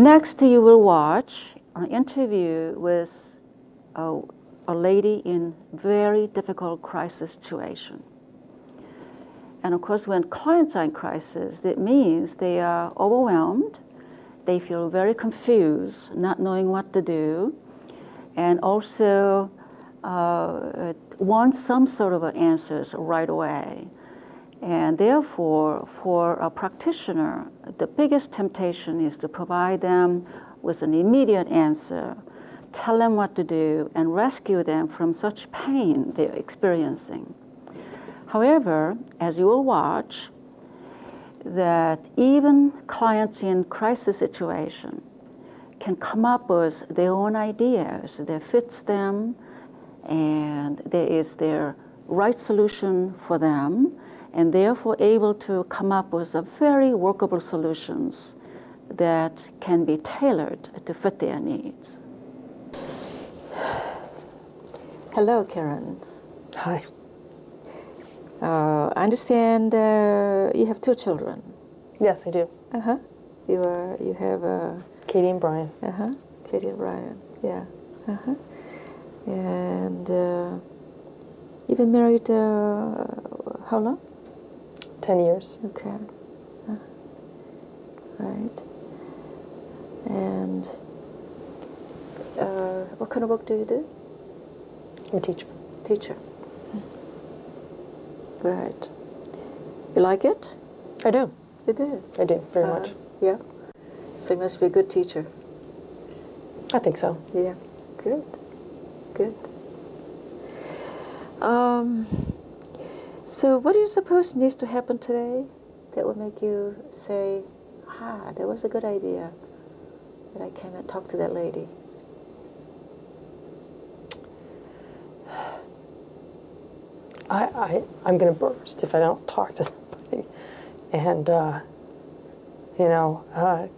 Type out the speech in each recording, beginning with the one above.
Next, you will watch an interview with a lady in very difficult crisis situation. And of course, when clients are in crisis, that means they are overwhelmed, they feel very confused, not knowing what to do, and also want some sort of answers right away. And therefore, for a practitioner, the biggest temptation is to provide them with an immediate answer, tell them what to do, and rescue them from such pain they're experiencing. However, as you will watch, that even clients in crisis situation can come up with their own ideas that fits them, and there is their right solution for them, and therefore able to come up with a very workable solutions that can be tailored to fit their needs. Hello, Karen. Hi. I understand you have 2 children. Yes, I do. You have Katie and Brian. Katie and Brian. Yeah. And you've been married how long? 10 years. Okay. Right. And what kind of work do you do? I'm a teacher. Teacher. Right. You like it? I do. You do? I do, very much. Yeah. So you must be a good teacher. I think so. Yeah. Good. Good. So what do you suppose needs to happen today that would make you say, that was a good idea that I came and talked to that lady? I'm going to burst if I don't talk to somebody. And,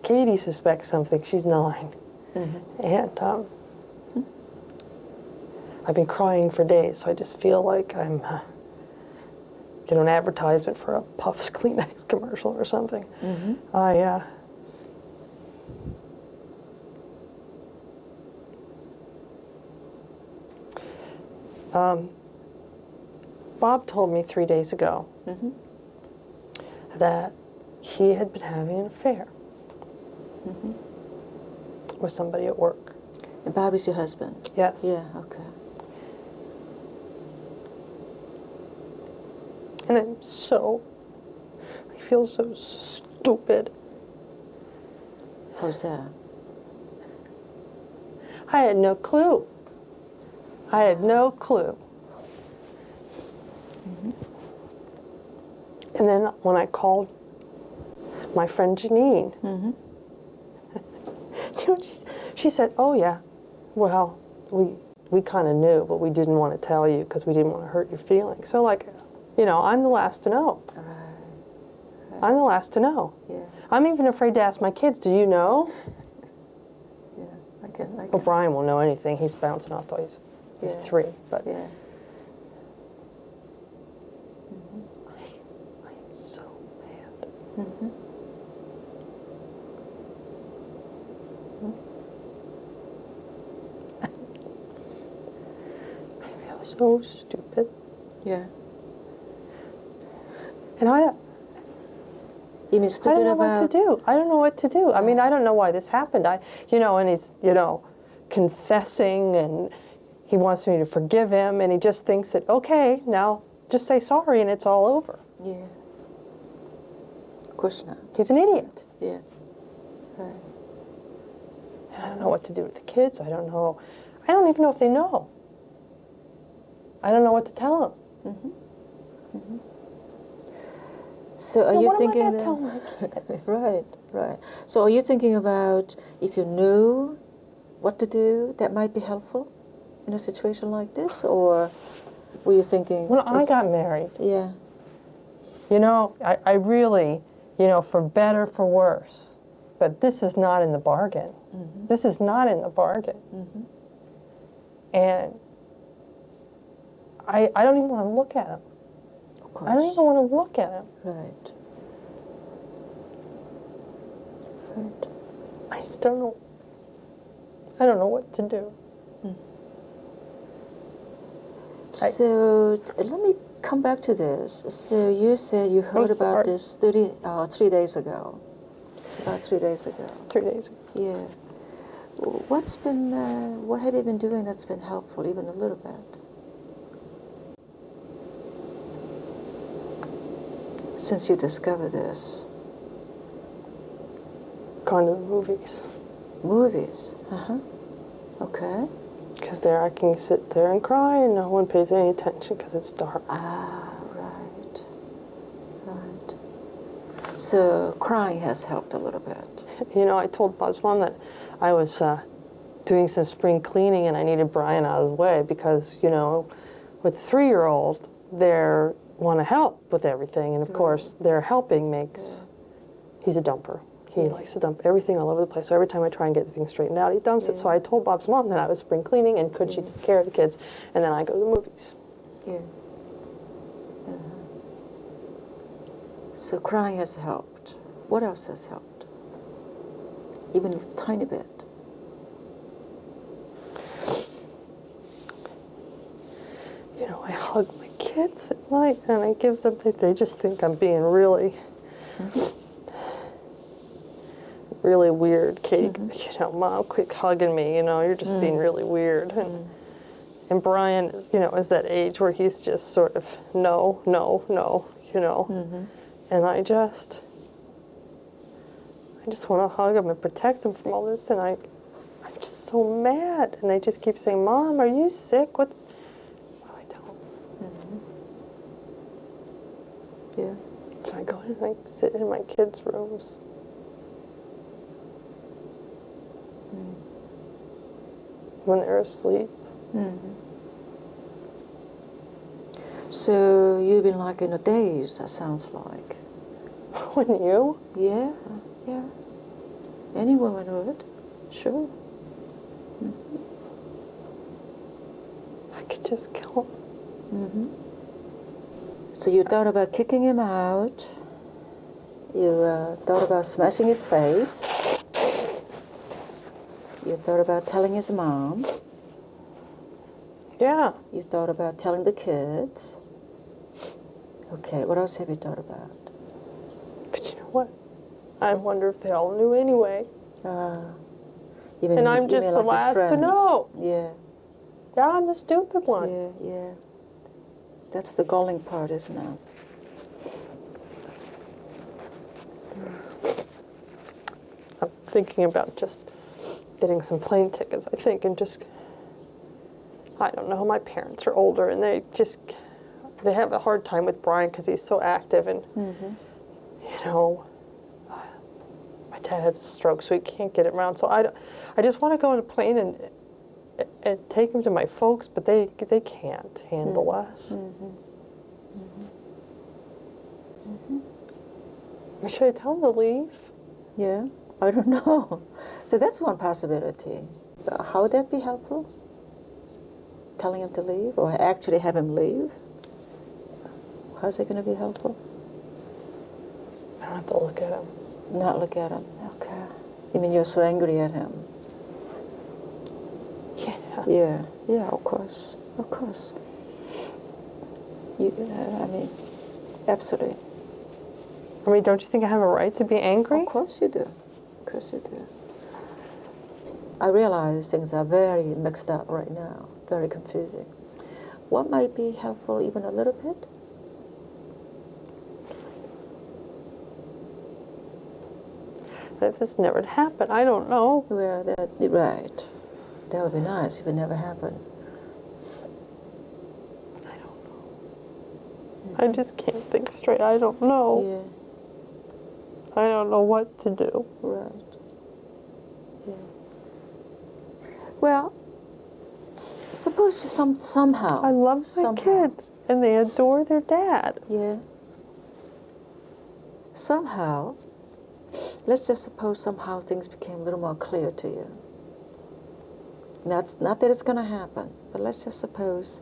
Katie suspects something. She's 9. And I've been crying for days, so I just feel like I'm an advertisement for a Puffs Kleenex commercial or something. Bob told me 3 days ago that he had been having an affair with somebody at work. And Bob is your husband? Yes. Yeah, okay. And I feel so stupid. How's that? I had no clue. I had no clue. And then when I called my friend Janine, you know, she said, "Oh yeah, well, we kind of knew, but we didn't want to tell you because we didn't want to hurt your feelings." So like, I'm the last to know. Right. I'm the last to know. Yeah. I'm even afraid to ask my kids, "Do you know?" Yeah, I can. Well, Brian won't know anything. He's bouncing off till he's 3, but. Yeah. I am so mad. I feel so stupid. Yeah. And I You mean stupid don't know about... what to do. I don't know what to do. I mean, I don't know why this happened. And he's, confessing, and he wants me to forgive him, and he just thinks that, okay, now just say sorry and it's all over. Yeah. Of course not. He's an idiot. Yeah. Right. And I don't know what to do with the kids. I don't even know if they know. I don't know what to tell them. So are you thinking what am I going to tell my kids? Right. So are you thinking about if you knew what to do that might be helpful in a situation like this, or were you thinking... When I got married, Yeah. I really, for better, for worse, but this is not in the bargain. This is not in the bargain. And I don't even want to look at him. Of course. I don't even want to look at him. Right. I just don't know. I don't know what to do. So let me come back to this. So you said you heard about this 3 days ago. About 3 days ago. 3 days ago. Yeah. What have you been doing that's been helpful, even a little bit? Since you discovered this. Gone to the movies. Movies? Uh-huh. Okay. Because there I can sit there and cry and no one pays any attention because it's dark. Ah, right. Right. So crying has helped a little bit. You know, I told Bob's mom that I was doing some spring cleaning and I needed Brian out of the way because, you know, with a 3-year-old, they want to help with everything. And of course, their helping makes, he's a dumper. He likes to dump everything all over the place. So every time I try and get things straightened out, he dumps it. So I told Bob's mom that I was spring cleaning and could she take care of the kids. And then I go to the movies. Yeah. So crying has helped. What else has helped? Even a tiny bit. You know, I hug my kids at night and I give them, they just think I'm being really, really weird, Kate. You know, Mom, quit hugging me, you know, you're just being really weird. And Brian is, you know, is that age where he's just sort of, no, no, no, you know. And I just want to hug him and protect him from all this. And I'm just so mad. And they just keep saying, Mom, are you sick? What do I tell them? Yeah. So I go in and I sit in my kids' rooms. When they're asleep. So you've been like in a daze, that sounds like. Wouldn't you? Yeah, yeah. Any woman would, sure. I could just kill him. So you thought about kicking him out. You thought about smashing his face. You thought about telling his mom. Yeah. You thought about telling the kids. Okay, what else have you thought about? But you know what? I wonder if they all knew anyway. And I'm just the last to know. Yeah. Yeah, I'm the stupid one. Yeah, yeah. That's the galling part, isn't it? I'm thinking about just getting some plane tickets, I think, and just, I don't know, my parents are older and they have a hard time with Brian because he's so active and, you know, my dad has a stroke, so he can't get around. So I just want to go on a plane and take him to my folks, but they can't handle us. Should I tell them to leave? Yeah, I don't know. So that's one possibility. How would that be helpful? Telling him to leave or actually have him leave? How's it going to be helpful? I don't have to look at him. Not look at him. Okay. You mean you're so angry at him? Yeah. Yeah. Yeah, of course. Of course. I mean, absolutely. I mean, don't you think I have a right to be angry? Of course you do. Of course you do. I realize things are very mixed up right now, very confusing. What might be helpful even a little bit? If this never happened, I don't know. Well, right. That would be nice if it never happened. I don't know. I just can't think straight. I don't know. Yeah. I don't know what to do. Right. Yeah. Well, suppose somehow. I love my kids, and they adore their dad. Yeah. Somehow, let's just suppose somehow things became a little more clear to you. Not that it's going to happen, but let's just suppose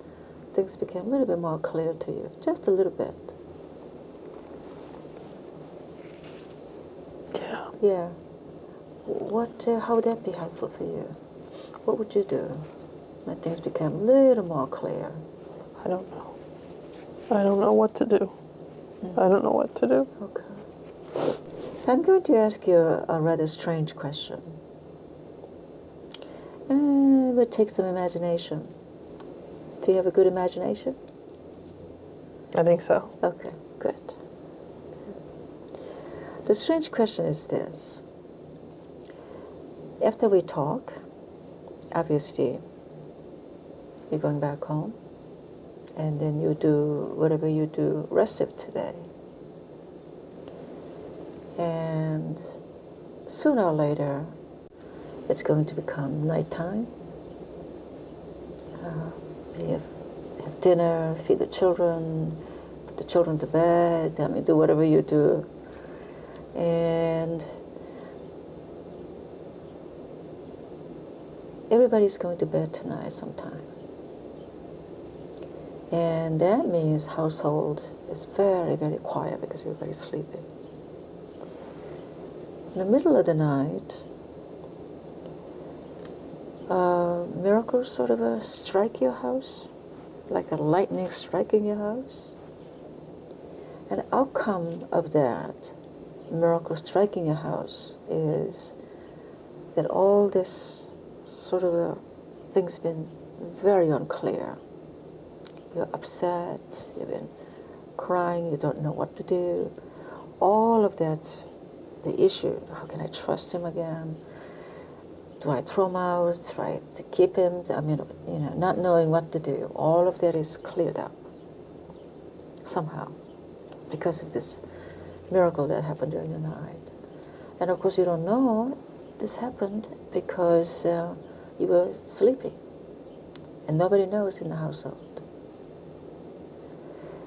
things became a little bit more clear to you, just a little bit. Yeah. Yeah. How would that be helpful for you? What would you do when things become a little more clear? I don't know. I don't know what to do. I don't know what to do. Okay. I'm going to ask you a rather strange question. It would take some imagination. Do you have a good imagination? I think so. Okay, good. The strange question is this. After we talk, obviously, you're going back home, and then you do whatever you do rest of today. And sooner or later, it's going to become nighttime. You have dinner, feed the children, put the children to bed, do whatever you do. And everybody's going to bed tonight sometime. And that means household is very, very quiet because everybody's sleeping. In the middle of the night, miracles sort of strike your house, like a lightning striking your house. And the outcome of that miracle striking your house is that all this sort of thing's been very unclear. You're upset, you've been crying, you don't know what to do. All of that, the issue, how can I trust him again? Do I throw him out? Try to keep him? Not knowing what to do. All of that is cleared up somehow because of this miracle that happened during the night. And of course you don't know this happened because you were sleeping and nobody knows in the household.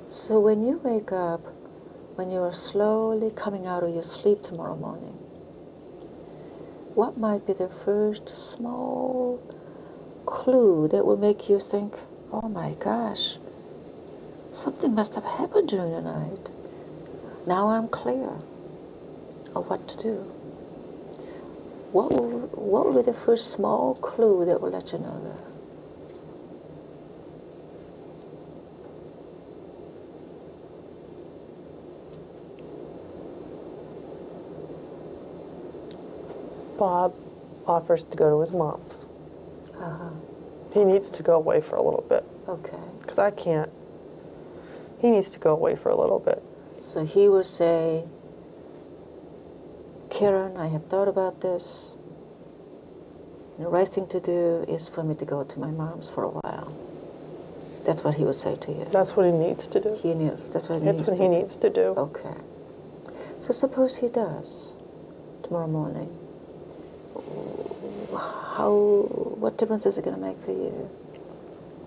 So when you wake up, when you are slowly coming out of your sleep tomorrow morning, what might be the first small clue that will make you think, oh my gosh, something must have happened during the night. Now I'm clear of what to do. What will be the first small clue that will let you know that? Bob offers to go to his mom's. Uh-huh. He needs to go away for a little bit. Okay. Because I can't. He needs to go away for a little bit. So he will say, Karen, I have thought about this. The right thing to do is for me to go to my mom's for a while. That's what he would say to you. That's what he needs to do. He knew. That's what he That's needs what to he do. needs to do. Okay. So suppose he does tomorrow morning. What difference is it going to make for you?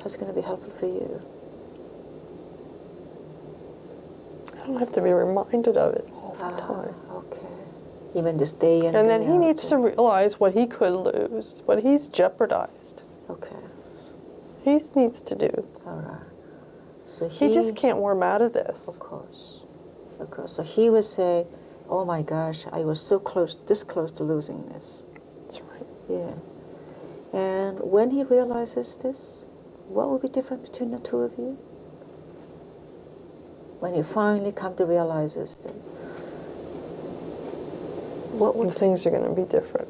How's it going to be helpful for you? I don't have to be reminded of it all the time. Okay. Even this day in And day then he out, needs to realize what he could lose, what he's jeopardized. Okay. He needs to do. All right. So He just can't worm out of this. Of course. Of course. So he would say, oh my gosh, I was so close, this close to losing this. That's right. Yeah. And when he realizes this, what will be different between the two of you? When you finally come to realize this thing, what would Things are going to be different.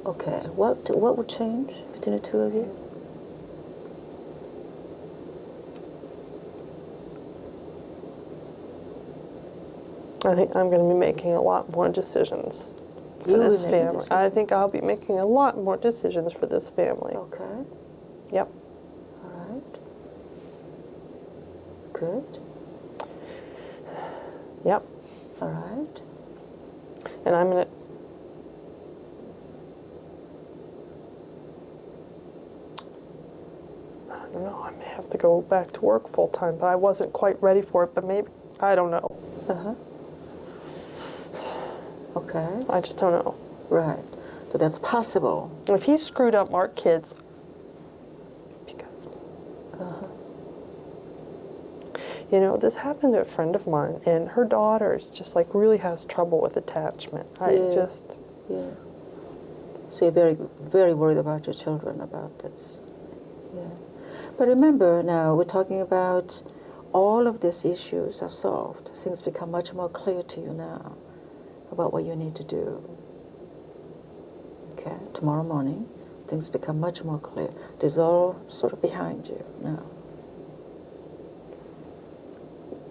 Okay. What would change between the two of you? I think I'm going to be making a lot more decisions for You will this be making family. I decisions. think I'll be making a lot more decisions for this family. Okay. Yep. All right. Good. Yep. All right. And I'm going to... I don't know, I may have to go back to work full time, but I wasn't quite ready for it, but maybe, I don't know. Uh-huh. Okay. I just don't know. Right. So that's possible. If he screwed up our kids, you know, this happened to a friend of mine, and her daughter's just like really has trouble with attachment. Yeah. just, Yeah. So you're very, very worried about your children about this. Yeah. But remember now, we're talking about all of these issues are solved. Things become much more clear to you now about what you need to do. Okay, tomorrow morning, things become much more clear. This is all sort of behind you now.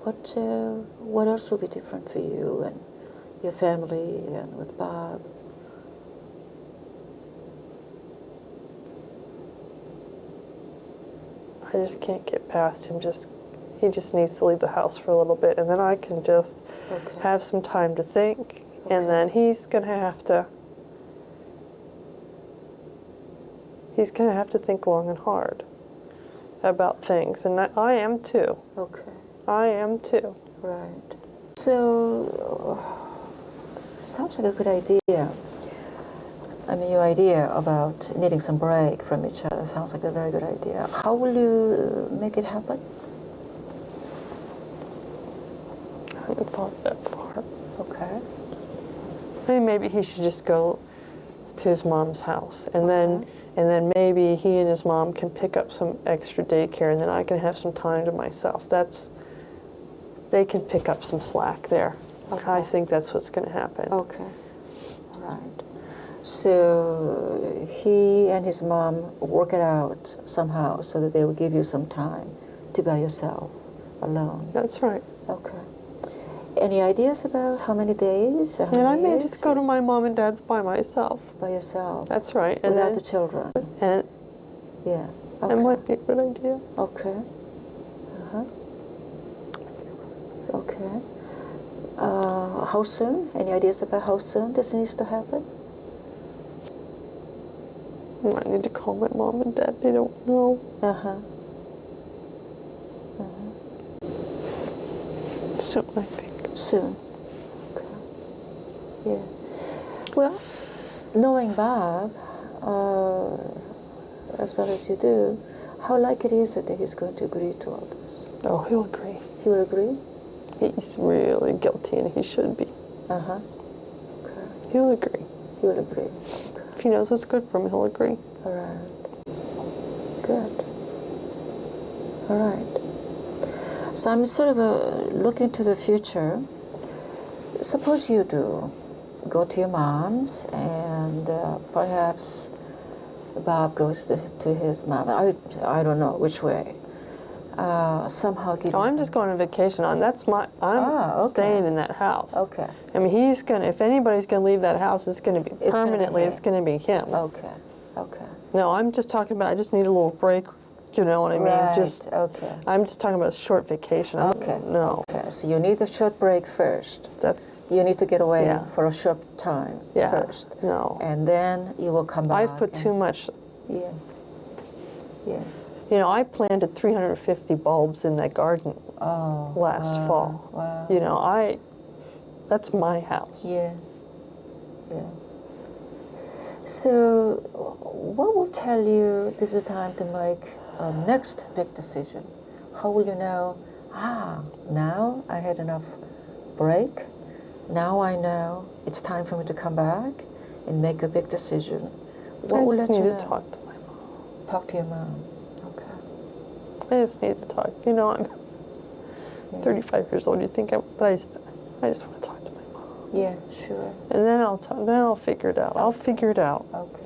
What else will be different for you and your family and with Bob? I just can't get past him. He just needs to leave the house for a little bit, and then I can just have some time to think. And then he's gonna have to think long and hard about things, and I am too. Okay. I am too. Right. So, sounds like a good idea. I mean, your idea about needing some break from each other sounds like a very good idea. How will you make it happen? I haven't thought that far. Okay. I mean, maybe he should just go to his mom's house, and then maybe he and his mom can pick up some extra daycare, and then I can have some time to myself. They can pick up some slack there. Okay. I think that's what's going to happen. Okay. All right. So he and his mom work it out somehow so that they will give you some time to be by yourself, alone. That's right. Okay. Any ideas about how many days? How And I many may years? just go to my mom and dad's by myself. By yourself. That's right. And Without then, the children. and Yeah. that Okay. might be a good idea. Okay. Uh-huh. Okay. How soon? Any ideas about how soon this needs to happen? I might need to call my mom and dad. They don't know. Uh-huh. Soon, I think. Soon. Okay. Yeah. Well, knowing Bob as well as you do, how likely is it that he's going to agree to all this? Oh, he'll agree. He will agree? He's really guilty, and he should be. Uh-huh. Okay. He'll agree. He will agree. If he knows what's good for him, he'll agree. All right. Good. All right. So I'm sort of looking to the future. Suppose you do go to your mom's, and perhaps Bob goes to his mom. I don't know which way. Somehow give you I'm some- just going on vacation. I'm okay. staying in that house. Okay. I mean, he's gonna. If anybody's gonna leave that house, it's gonna be It's gonna be permanently. him. It's gonna be him. Okay. Okay. No, I'm just talking about. I just need a little break. You know what I mean? Right. Just. Okay. I'm just talking about a short vacation. Okay. No, Okay. So you need a short break first. that's. You need to get away Yeah. for a short time Yeah. first. No. And then you will come back. I've put and- too much. Yeah. Yeah. You know, I planted 350 bulbs in that garden Oh. last wow. fall. Wow. You know, that's my house. Yeah. Yeah. So, what will tell you this is time to make a next big decision? How will you know, now I had enough break. Now I know it's time for me to come back and make a big decision. What I will just let need you to know? talk to my mom. Talk to your mom. Okay. I just need to talk. You know, I'm Yeah. 35 years old. You think but I just want to talk to my mom. Yeah, sure. And then I'll talk. Then I'll figure it out. I'll figure it out. Okay.